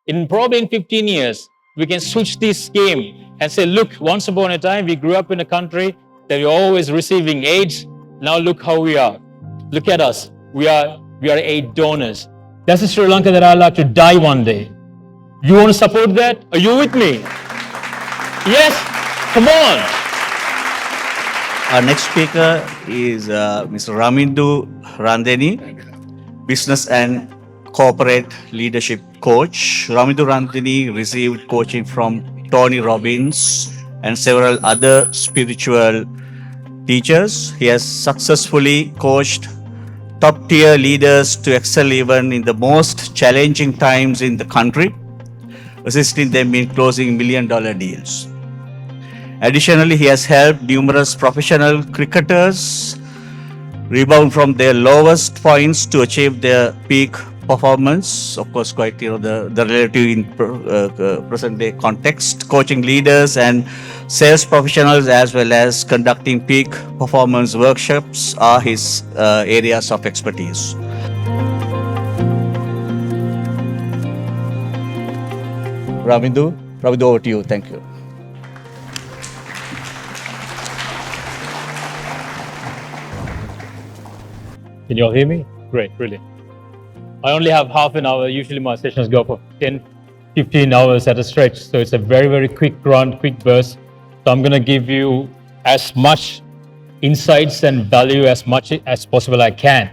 In probably in 15 years, we can switch this game and say, look, once upon a time, we grew up in a country that we're always receiving aid. Now look how we are. Look at us. We are aid donors. That's the Sri Lanka that I'd like to die one day. You want to support that? Are you with me? Yes? Come on. Our next speaker is Mr. Ramindu Randeni, Business and Corporate Leadership Coach. Ramindu Randeni received coaching from Tony Robbins and several other spiritual teachers. He has successfully coached top-tier leaders to excel even in the most challenging times in the country, assisting them in closing million-dollar deals. Additionally, he has helped numerous professional cricketers rebound from their lowest points to achieve their peak performance. Of course, quite the relative in present day context. Coaching leaders and sales professionals as well as conducting peak performance workshops are his areas of expertise. Ramindu, over to you. Thank you. Can you all hear me? Great, brilliant. I only have half an hour. Usually my sessions go for 10, 15 hours at a stretch. So it's a very, very quick run, quick burst. So I'm going to give you as much insights and value as much as possible I can.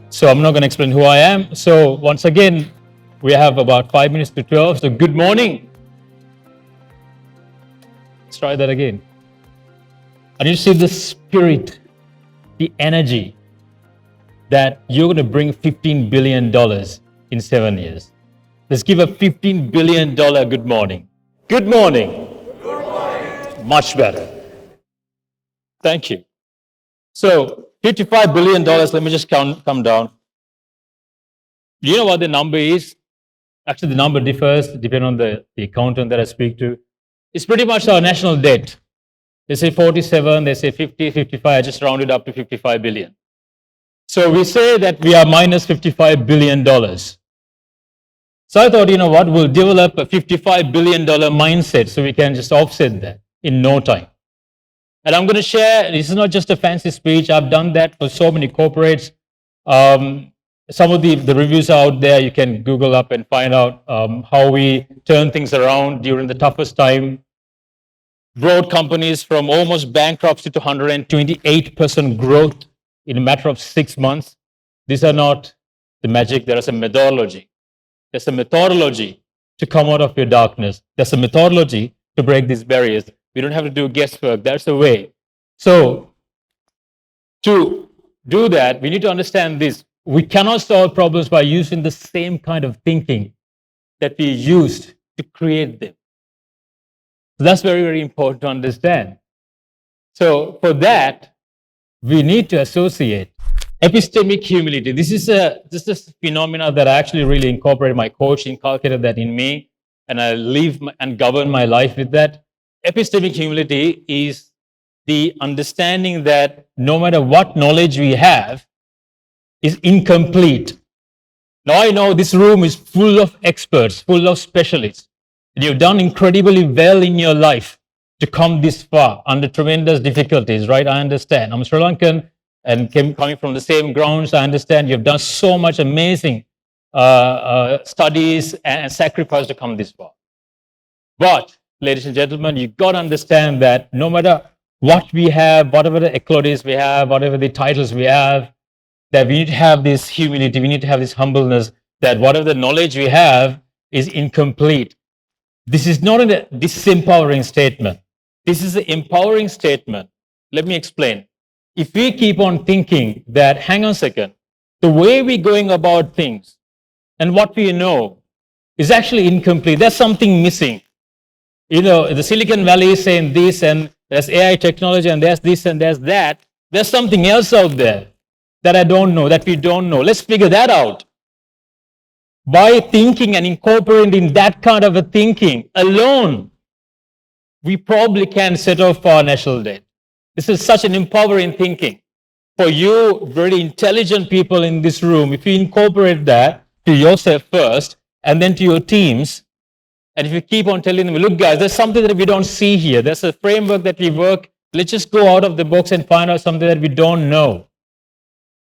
So I'm not going to explain who I am. So once again, we have about 5 minutes to 12. So good morning. Let's try that again. And you see the spirit, the energy, that you're going to bring $15 billion in 7 years. Let's give a $15 billion good morning. Good morning. Good morning. Much better. Thank you. So $55 billion, let me just come down. Do you know what the number is? Actually, the number differs depending on the accountant that I speak to. It's pretty much our national debt. They say 47, they say 50, 55, I just rounded up to 55 billion. So we say that we are minus $55 billion. So I thought, you know what, we'll develop a $55 billion mindset so we can just offset that in no time. And I'm going to share, this is not just a fancy speech. I've done that for so many corporates. Some of the reviews are out there. You can Google up and find out how we turn things around during the toughest time. Brought companies from almost bankruptcy to 128% growth in a matter of 6 months. These are not the magic. There is a methodology. There's a methodology to come out of your darkness. There's a methodology to break these barriers. We don't have to do guesswork. That's the way. So to do that, we need to understand this. We cannot solve problems by using the same kind of thinking that we used to create them. So that's very, very important to understand. So for that, we need to associate epistemic humility. This is a phenomena that I actually really incorporated. My coach inculcated that in me, and I live and govern my life with that. Epistemic humility is the understanding that no matter what knowledge we have is incomplete. Now I know this room is full of experts, full of specialists, and you've done incredibly well in your life to come this far under tremendous difficulties, right? I understand. I'm Sri Lankan and coming from the same grounds. I understand you've done so much amazing studies and sacrifice to come this far. But, ladies and gentlemen, you've got to understand that no matter what we have, whatever the accolades we have, whatever the titles we have, that we need to have this humility, we need to have this humbleness, that whatever the knowledge we have is incomplete. This is not a disempowering statement. This is an empowering statement. Let me explain. If we keep on thinking that, hang on a second, the way we're going about things and what we know is actually incomplete. There's something missing. You know, the Silicon Valley is saying this, and there's AI technology, and there's this, and there's that. There's something else out there that I don't know, that we don't know. Let's figure that out. By thinking and incorporating that kind of a thinking alone, we probably can set off our national debt. This is such an empowering thinking. For you, very intelligent people in this room, if you incorporate that to yourself first, and then to your teams, And if you keep on telling them, look, guys, there's something that we don't see here. There's a framework that we work. Let's just go out of the box and find out something that we don't know.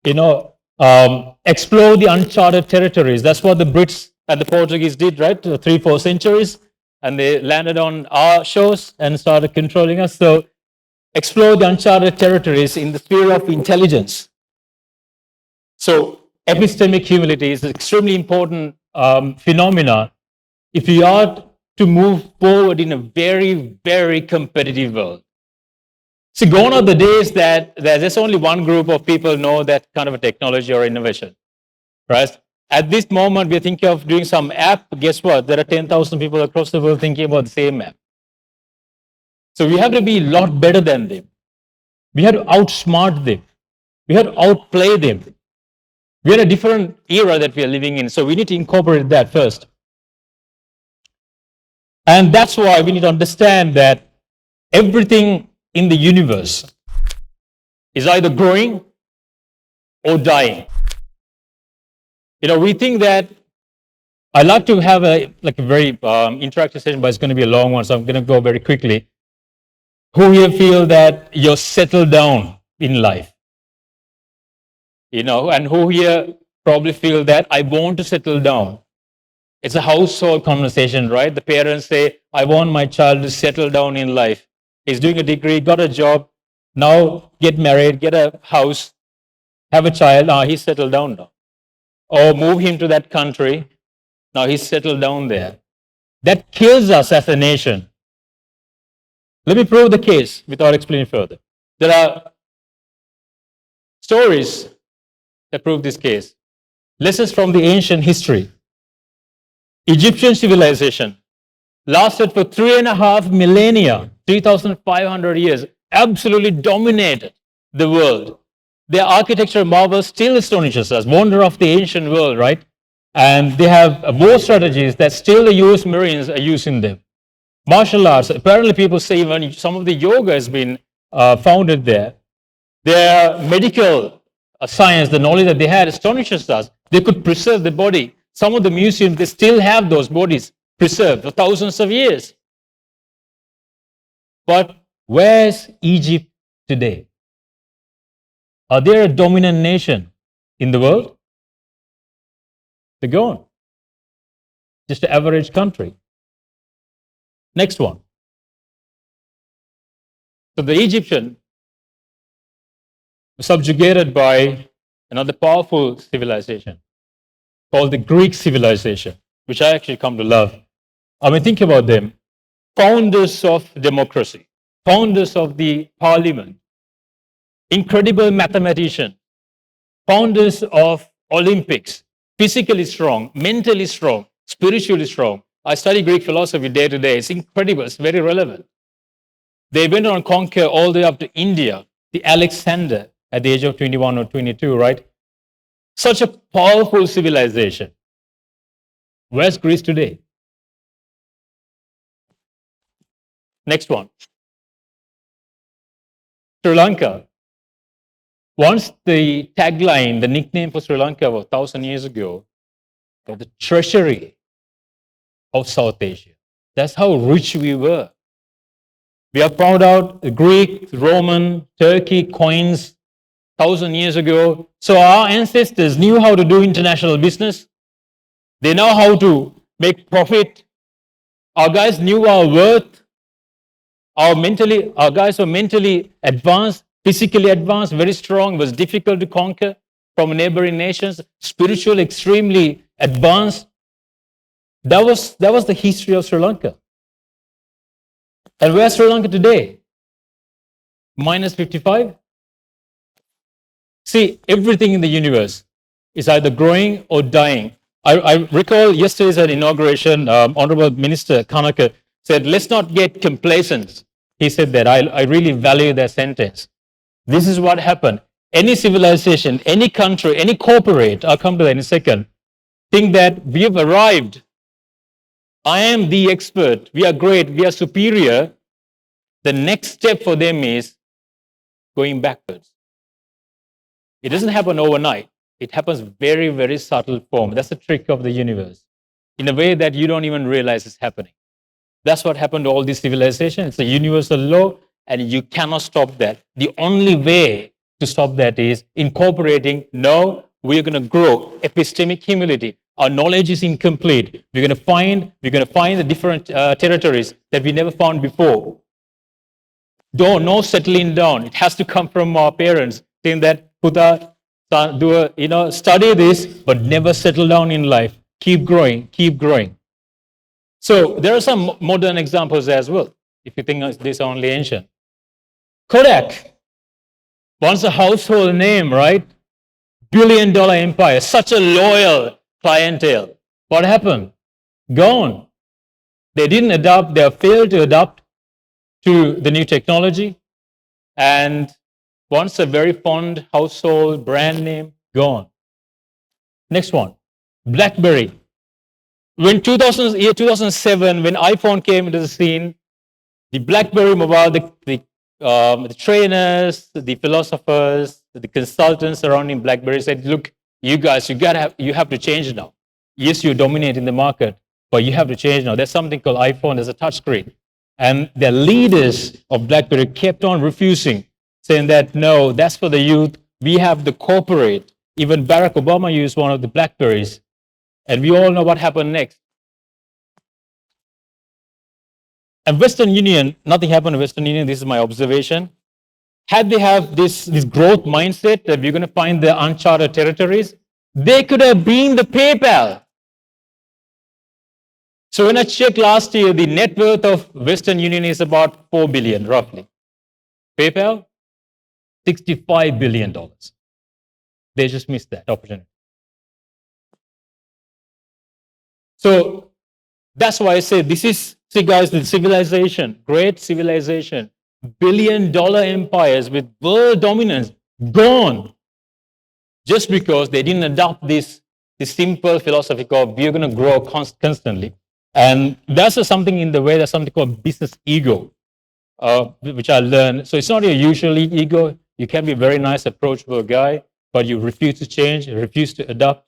Explore the uncharted territories. That's what the Brits and the Portuguese did, right? 3-4 centuries. And they landed on our shores and started controlling us. So explore the uncharted territories in the sphere of intelligence. So epistemic humility is an extremely important phenomena if you are to move forward in a very, very competitive world. See, gone are the days that there's only one group of people know that kind of a technology or innovation, right? At this moment, we're thinking of doing some app. Guess what? There are 10,000 people across the world thinking about the same app. So we have to be a lot better than them. We have to outsmart them. We have to outplay them. We're in a different era that we are living in, so we need to incorporate that first. And that's why we need to understand that everything in the universe is either growing or dying. We think that I like to have a very interactive session, but it's going to be a long one, so I'm going to go very quickly. Who here feel that you're settled down in life? And who here probably feel that I want to settle down? It's a household conversation, right? The parents say, I want my child to settle down in life. He's doing a degree, got a job, now get married, get a house, have a child, now he's settled down now. Or move him to that country, now he's settled down there. That kills us as a nation. Let me prove the case without explaining further. There are stories that prove this case. Lessons from the ancient history. Egyptian civilization lasted for 3.5 millennia, 3,500 years, absolutely dominated the world. Their architectural marvels still astonishes us, wonder of the ancient world, right? And they have war strategies that still the US Marines are using them. Martial arts, apparently people say even some of the yoga has been founded there. Their medical science, the knowledge that they had astonishes us. They could preserve the body. Some of the museums, they still have those bodies preserved for thousands of years. But where's Egypt today? Are they a dominant nation in the world? They're gone. Just an average country. Next one. So the Egyptian was subjugated by another powerful civilization called the Greek civilization, which I actually come to love. I mean, think about them. Founders of democracy, founders of the parliament, incredible mathematician, founders of Olympics, physically strong, mentally strong, spiritually strong. I study Greek philosophy day to day. It's incredible. It's very relevant. They went on conquer all the way up to India, the Alexander at the age of 21 or 22, right? Such a powerful civilization. Where's Greece today? Next one. Sri Lanka. Once the tagline, the nickname for Sri Lanka was 1,000 years ago, the treasury of South Asia. That's how rich we were. We have found out the Greek, Roman, Turkey coins 1,000 years ago. So our ancestors knew how to do international business. They know how to make profit. Our guys knew our worth. Our guys were mentally advanced, physically advanced, very strong, was difficult to conquer from neighboring nations, spiritually extremely advanced. That was the history of Sri Lanka. And where's Sri Lanka today? Minus 55? See, everything in the universe is either growing or dying. I recall yesterday's inauguration, Honorable Minister Kanaka said, let's not get complacent. He said that. I really value that sentence. This is what happened. Any civilization, any country, any corporate, I'll come to that in a second, think that we have arrived. I am the expert. We are great. We are superior. The next step for them is going backwards. It doesn't happen overnight. It happens very, very subtle form. That's the trick of the universe. in a way that you don't even realize is happening. That's what happened to all these civilizations. It's a universal law, and you cannot stop that. The only way to stop that is incorporating, no, we're going to grow epistemic humility. Our knowledge is incomplete. We're going to find the different territories that we never found before. No settling down. It has to come from our parents, saying that, Puta, study this, but never settle down in life. Keep growing, keep growing. So there are some modern examples as well, if you think this only ancient. Kodak, once a household name, right? Billion-dollar empire, such a loyal clientele. What happened? Gone. They didn't adopt, they failed to adapt to the new technology. And once a very fond household brand name, gone. Next one, BlackBerry. When 2007, when iPhone came into the scene, the BlackBerry mobile, the trainers, the philosophers, the consultants surrounding BlackBerry said, look, you guys, you have to change now. Yes, you dominate in the market, but you have to change now. There's something called iPhone, there's a touchscreen. And the leaders of BlackBerry kept on refusing, saying that, no, that's for the youth. We have the corporate. Even Barack Obama used one of the BlackBerries. And we all know what happened next. And Western Union, nothing happened to Western Union, this is my observation. Had they have this growth mindset that we're going to find the uncharted territories, they could have been the PayPal. So when I checked last year, the net worth of Western Union is about 4 billion, roughly. PayPal, $65 billion. They just missed that opportunity. So that's why I say this is, see guys, the civilization, great civilization, billion-dollar empires with world dominance, gone. Just because they didn't adopt this simple philosophy of we're going to grow constantly. And that's something in the way, there's something called business ego, which I learned. So it's not your usual ego. You can be a very nice, approachable guy, but you refuse to change, you refuse to adapt,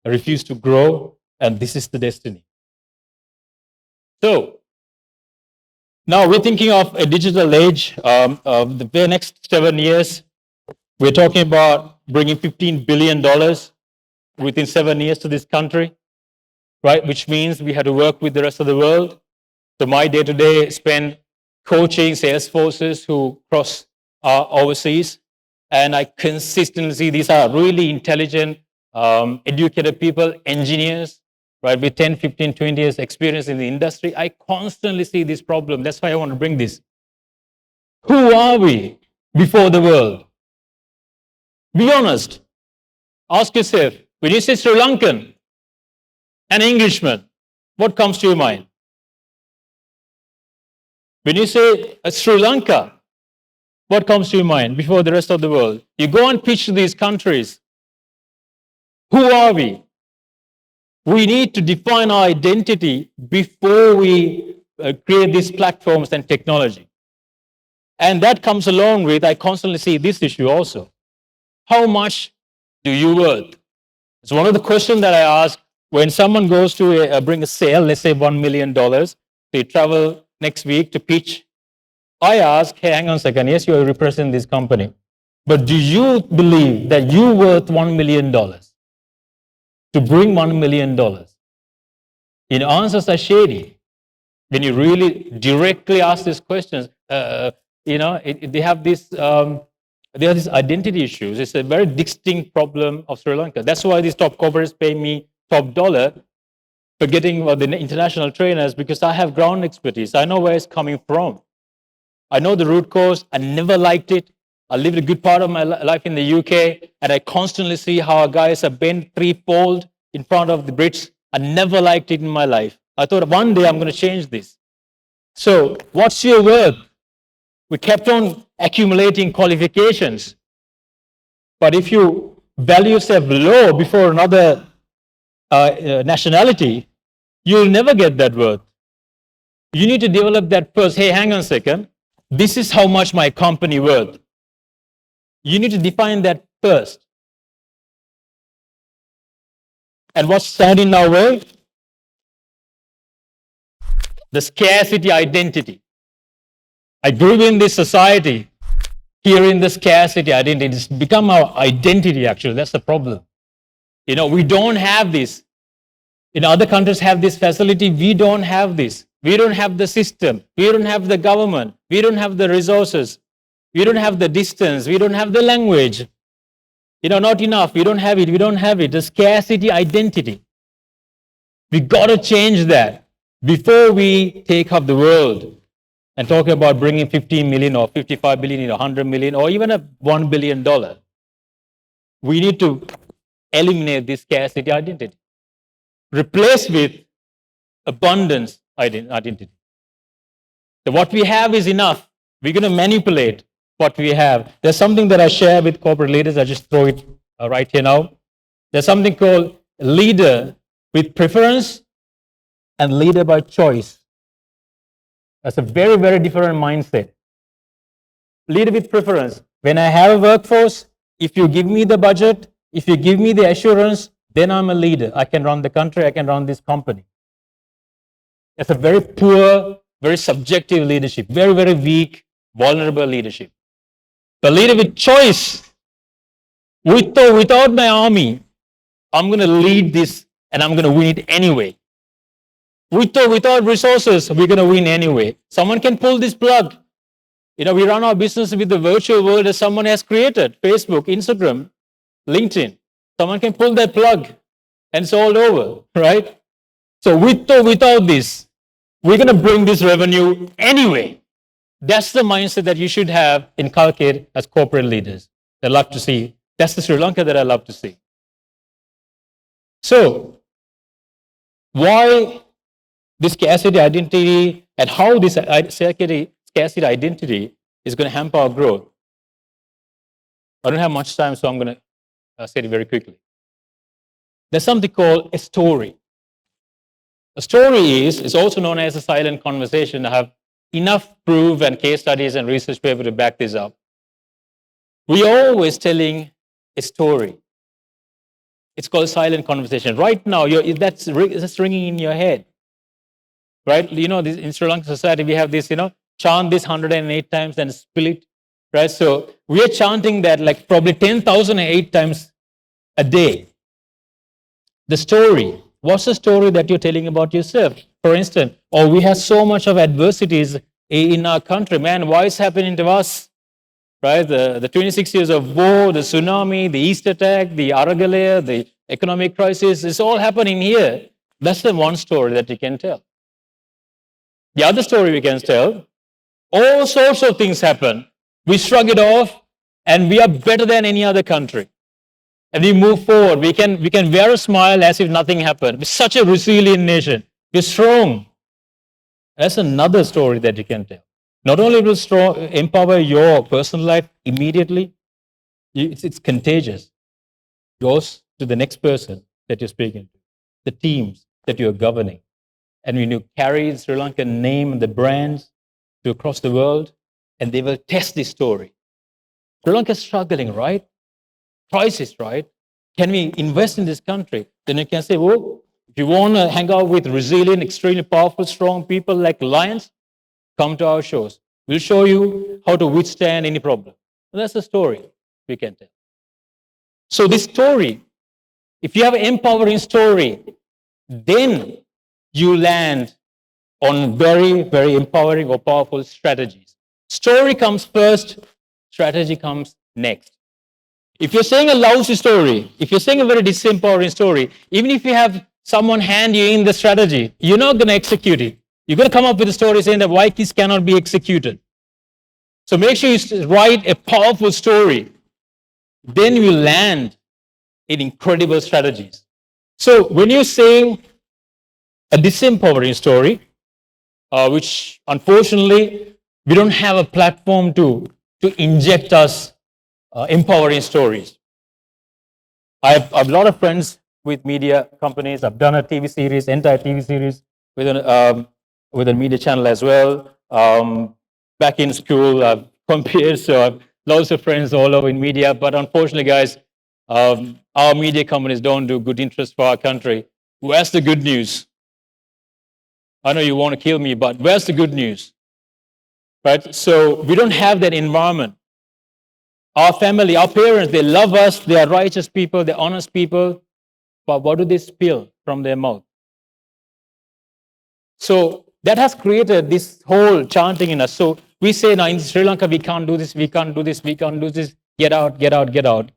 you refuse to grow, and this is the destiny. So now we're thinking of a digital age. Of the next 7 years, we're talking about bringing $15 billion within 7 years to this country, right? Which means we had to work with the rest of the world. So my day-to-day spend coaching sales forces who cross overseas. And I consistently see these are really intelligent, educated people, engineers, right, with 10, 15, 20 years experience in the industry. I constantly see this problem. That's why I want to bring this. Who are we before the world? Be honest. Ask yourself, when you say Sri Lankan, an Englishman, what comes to your mind? When you say Sri Lanka, what comes to your mind before the rest of the world? You go and pitch to these countries. Who are we? We need to define our identity before we create these platforms and technology. And that comes along with, I constantly see this issue also. How much do you worth? It's one of the questions that I ask when someone goes to bring a sale, let's say $1 million, they travel next week to pitch. I ask, hey, hang on a second, yes, you represent this company, but do you believe that you're worth $1 million? To bring $1 million? Answers are shady. When you really directly ask these questions, they have these identity issues. It's a very distinct problem of Sri Lanka. That's why these top corporates pay me top dollar for getting the international trainers, because I have ground expertise. I know where it's coming from. I know the root cause. I never liked it. I lived a good part of my life in the UK, and I constantly see how our guys are bent threefold in front of the Brits. I never liked it in my life. I thought one day I'm going to change this. So what's your worth? We kept on accumulating qualifications. But if you value yourself low before another nationality, you'll never get that worth. You need to develop that first. Hey, hang on a second. This is how much my company worth. You need to define that first. And what's standing in our way? the scarcity identity. I grew in this society, hearing the scarcity identity. It's become our identity, actually. That's the problem. We don't have this. Other countries have this facility. We don't have this. We don't have the system. We don't have the government. We don't have the resources. We don't have the distance. We don't have the language. Not enough. We don't have it. We don't have it. The scarcity identity. We got to change that before we take up the world and talk about bringing 15 million or 55 billion or 100 million or even a $1 billion. We need to eliminate this scarcity identity. Replace with abundance identity. So what we have is enough. We're going to manipulate what we have. There's something that I share with corporate leaders. I just throw it right here now. There's something called leader with preference and leader by choice. That's a very, very different mindset. Leader with preference. When I have a workforce, if you give me the budget, if you give me the assurance, then I'm a leader. I can run the country, I can run this company. That's a very poor, very subjective leadership, very, very weak, vulnerable leadership. The leader with choice, with or without my army, I'm going to lead this and I'm going to win it anyway. With or without resources, we're going to win anyway. Someone can pull this plug. We run our business with the virtual world that someone has created. Facebook, Instagram, LinkedIn. Someone can pull that plug and it's all over, right? So with or without this, we're going to bring this revenue anyway. That's the mindset that you should have inculcated as corporate leaders. I love to see. That's the Sri Lanka that I love to see. So, why this scarcity identity and how this scarcity identity is going to hamper our growth? I don't have much time, so I'm going to say it very quickly. There's something called a story. A story is also known as a silent conversation. I have enough proof and case studies and research paper to back this up. We're always telling a story. It's called silent conversation. Right now, that's ringing in your head. Right? In Sri Lanka society, we have this, chant this 108 times and spill it. Right? So we are chanting that like probably 10,008 times a day. The story. What's the story that you're telling about yourself? For instance, we have so much of adversities in our country. Man, why is happening to us? Right? The 26 years of war, the tsunami, the East attack, the Aragalaya, the economic crisis, it's all happening here. That's the one story that you can tell. The other story we can tell, all sorts of things happen. We shrug it off and we are better than any other country. And we move forward. We can wear a smile as if nothing happened. We're such a resilient nation. We're strong. That's another story that you can tell. Not only will it empower your personal life immediately, it's contagious. It goes to the next person that you're speaking to, the teams that you're governing. And when you carry the Sri Lankan name and the brands to across the world, and they will test this story. Sri Lanka is struggling, right? Crisis, right? Can we invest in this country? Then you can say, well, if you want to hang out with resilient, extremely powerful, strong people like lions, come to our shows. We'll show you how to withstand any problem. And that's the story we can tell. So this story, if you have an empowering story, then you land on very, very empowering or powerful strategies. Story comes first, strategy comes next. If you're saying a lousy story, if you're saying a very disempowering story, even if you have someone hand you in the strategy, you're not going to execute it. You're going to come up with a story saying that why this cannot be executed. So make sure you write a powerful story. Then you land in incredible strategies. So when you're saying a disempowering story, which unfortunately we don't have a platform to inject us empowering stories. I have a lot of friends with media companies. I've done a TV series, entire TV series with a media channel as well. Back in school, I've compared, so I've lots of friends all over in media. But unfortunately, guys, our media companies don't do good interest for our country. Where's the good news? I know you want to kill me, but where's the good news? Right? So we don't have that environment. Our family, our parents, they love us, they are righteous people, they're honest people, but what do they spill from their mouth? So that has created this whole chanting in us. So we say now in Sri Lanka, we can't do this, we can't do this, we can't do this, get out, get out, get out,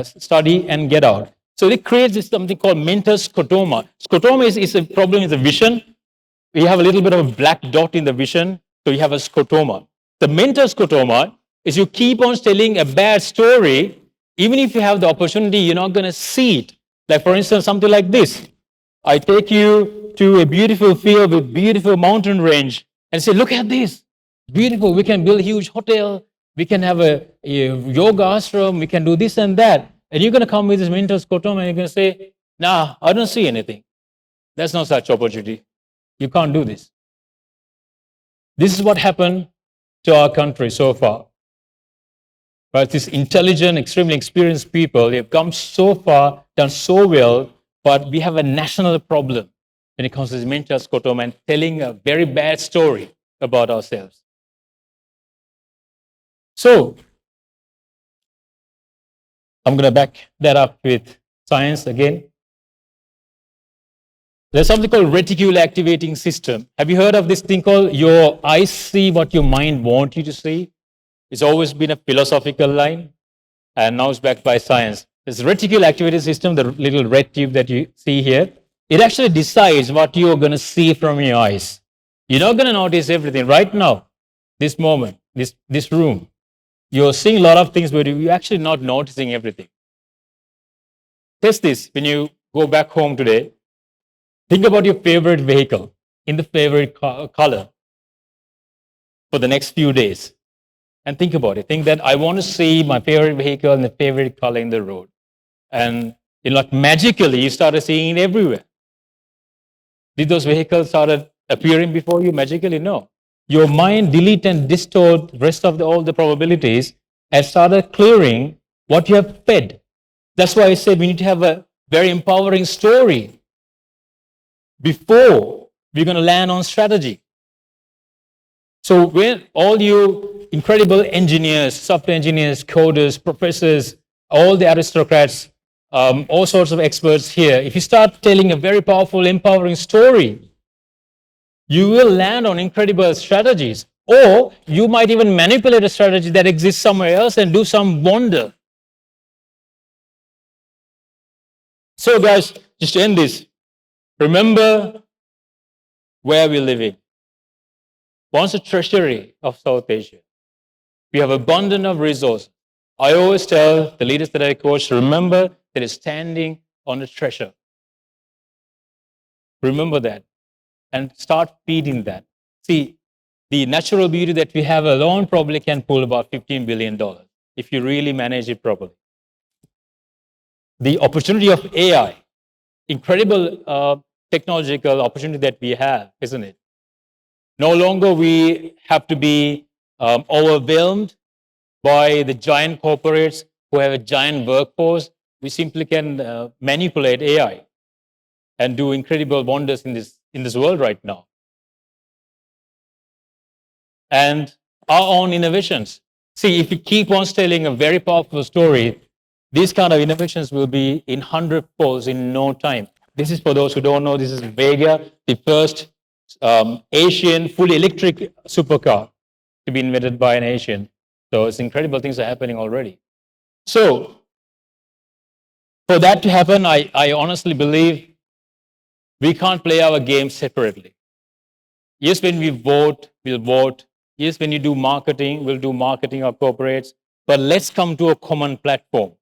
study and get out. So it creates this something called mental scotoma. Scotoma is a problem in the vision. We have a little bit of a black dot in the vision, so you have a scotoma. The mental scotoma is you keep on telling a bad story, even if you have the opportunity, you're not going to see it. Like for instance, something like this. I take you to a beautiful field with beautiful mountain range and say, look at this, beautiful. We can build a huge hotel. We can have a yoga ashram. We can do this and that. And you're going to come with this mental scotoma and you're going to say, nah, I don't see anything. There's no such opportunity. You can't do this. This is what happened to our country so far. But these intelligent, extremely experienced people, they've come so far, done so well, but we have a national problem when it comes to this mental scotoma and telling a very bad story about ourselves. So, I'm going to back that up with science again. There's something called reticular activating system. Have you heard of this thing called your eyes see what your mind wants you to see? It's always been a philosophical line, and now it's backed by science. This reticular activating system, the little red tube that you see here, it actually decides what you're going to see from your eyes. You're not going to notice everything right now, this moment, this room. You're seeing a lot of things, but you're actually not noticing everything. Test this when you go back home today. Think about your favorite vehicle in the favorite color for the next few days. And think about it. Think that I want to see my favorite vehicle in the favorite color in the road. And like magically, you started seeing it everywhere. Did those vehicles started appearing before you magically? No. Your mind delete and distort the rest of all the probabilities and started clearing what you have fed. That's why I said we need to have a very empowering story before we're going to land on strategy. So when all you incredible engineers, software engineers, coders, professors, all the aristocrats, all sorts of experts here, if you start telling a very powerful, empowering story, you will land on incredible strategies. Or you might even manipulate a strategy that exists somewhere else and do some wonder. So guys, just to end this, remember where we're living. Once a treasury of South Asia. We have abundance of resources. I always tell the leaders that I coach, remember that it's standing on a treasure. Remember that and start feeding that. See, the natural beauty that we have alone probably can pull about $15 billion if you really manage it properly. The opportunity of AI, incredible technological opportunity that we have, isn't it? No longer we have to be overwhelmed by the giant corporates who have a giant workforce. We simply can manipulate AI and do incredible wonders in this world right now. And our own innovations. See, if we keep on telling a very powerful story, these kind of innovations will be in 100 folds in no time. This is for those who don't know, this is Vega, the first Asian fully electric supercar to be invented by an Asian. So it's incredible things are happening already. So for that to happen, I honestly believe we can't play our game separately. Yes, when we vote, we'll vote. Yes, when you do marketing, we'll do marketing or corporates. But let's come to a common platform.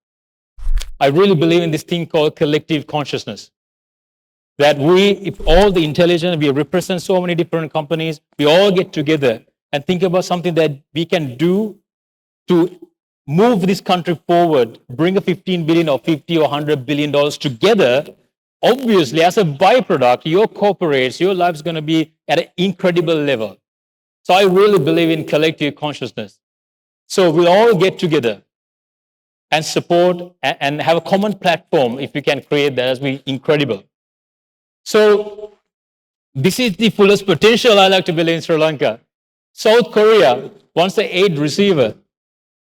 I really believe in this thing called collective consciousness. That if all the intelligence, we represent so many different companies, we all get together and think about something that we can do to move this country forward, bring a 15 billion or 50 or $100 billion together. Obviously, as a byproduct, your corporates, your life's going to be at an incredible level. So I really believe in collective consciousness. So we'll all get together and support and have a common platform if we can create that as we incredible. So This is the fullest potential I like to build in Sri Lanka. South Korea, once the aid receiver,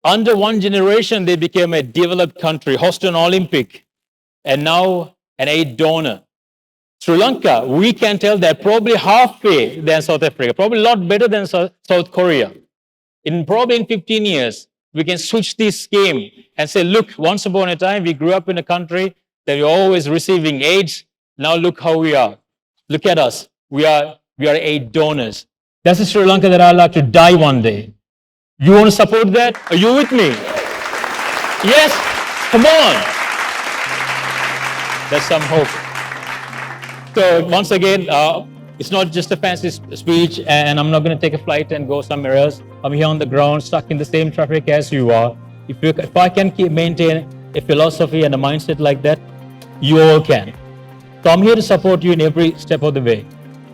under one generation, they became a developed country, hosted an Olympic, and now an aid donor. Sri Lanka, we can tell they're probably halfway than South Africa, probably a lot better than South Korea. Probably in 15 years, we can switch this game and say, look, once upon a time, we grew up in a country that we're always receiving aid. Now look how we are. Look at us. We are aid donors. That's the Sri Lanka that I'd like to die one day. You want to support that? Are you with me? Yes? Come on. There's some hope. So once again, it's not just a fancy speech, and I'm not going to take a flight and go somewhere else. I'm here on the ground, stuck in the same traffic as you are. If I can maintain a philosophy and a mindset like that, you all can. So I'm here to support you in every step of the way.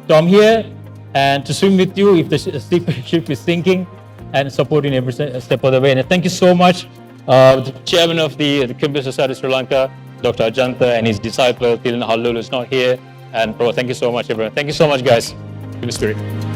So I'm here and to swim with you if the ship is sinking, and support you in every step of the way. And thank you so much, the chairman of the Computer Society of Sri Lanka, Dr. Ajanta, and his disciple, Tilna Hallulu, is not here. And thank you so much, everyone. Thank you so much, guys. Good spirit.